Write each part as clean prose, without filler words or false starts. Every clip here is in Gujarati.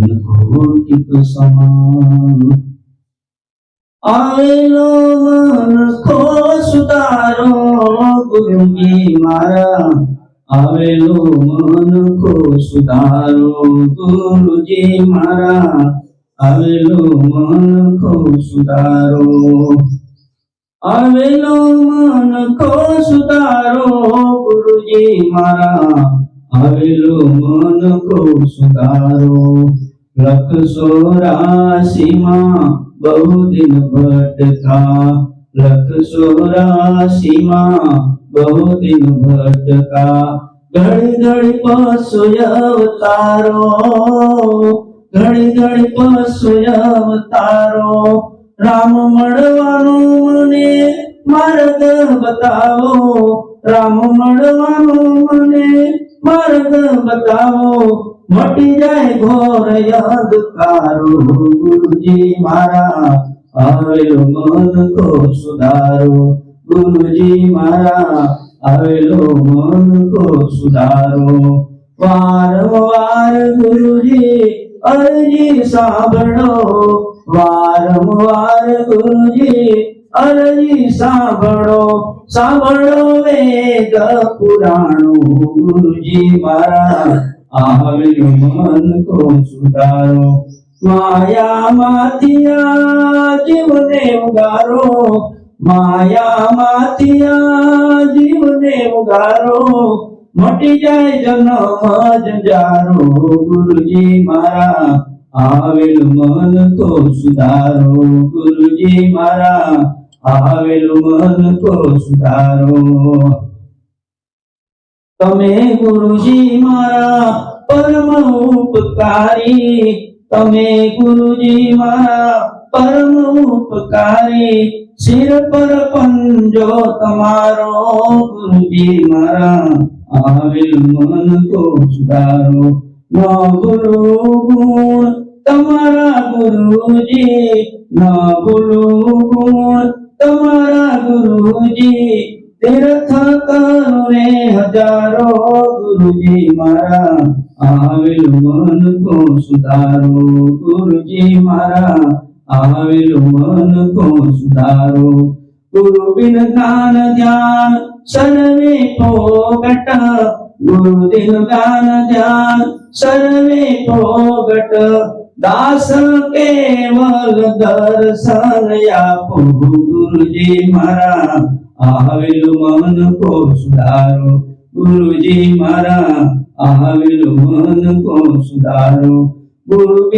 કોટિક સમાન આવેલો મનખો સુધારો ગુરુજી મારા આવેલો મનખો સુધારો ગુરુજી મારા આવેલો મનખો સુધારો આવેલો મનખો સુધારો ગુરુજી મારા આવેલો મનખો સુધારો 184 માં બહુ દિન ભટકા 184 માં બહુ દિન ભટકા ઘડી ઘડી પશુ અવતારો ઘડી ઘડી પશુ અવતારો રામ મળવાનો મને માર્ગ બતાવો રામ મળવાનો મને માર્ગ બતાવો મટી જાય ઘોર અંધકારો ગુરુજી મારા આવેલો મનખો સુધારો ગુરુજી મારા આવેલો મનખો સુધારો વારંવાર ગુરુજી અરજી સાંભળો વારંવાર ગુરુજી અરજી સાંભળો સાંભળો વેદ પુરાણો ગુરુજી મારા આવેલો મનખો સુધારો માયામાંથી આ જીવને ઉગારો માયામાંથી આ જીવને ઉગારો મટી જાય જન્મ જંજારો ગુરુજી મારા આવેલો મનખો સુધારો ગુરુજી મારા આવેલો મનખો સુધારો તમે ગુરુજી મારા પરમ ઉપકારી તમે ગુરુજી મારા પરમ ઉપકારી સિર પર પંજો તમારો ગુરુજી મારા આવેલો મનખો સુધારો ન ગુરુ ગુણ તમારા ગુરુજી ન ગુરુ ગુણ તમારા ગુરુજી તીર્થ કરુણે હજારો ગુરુજી મારા આવેલો મનખો સુધારો ગુરુજી મારા આવેલો મનખો સુધારો ગુરુ બિન જ્ઞાન ધ્યાન સર્વે પોગટ ગુરુ બિન જ્ઞાન ધ્યાન સર્વે પોગટ દાસ કેવલ દર્શન આપો ગુરુજી મારા આવેલો મનખો સુધારો ગુરુજી મારા આવેલો મનખો સુધારો ગુરુ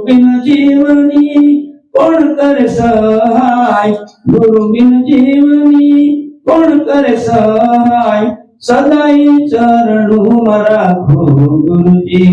બિન જીવની કોણ કરે સહાય ગુરુ બિન જીવની કોણ કરે સહાય સદાય ચરણું રાખો ગુરુજી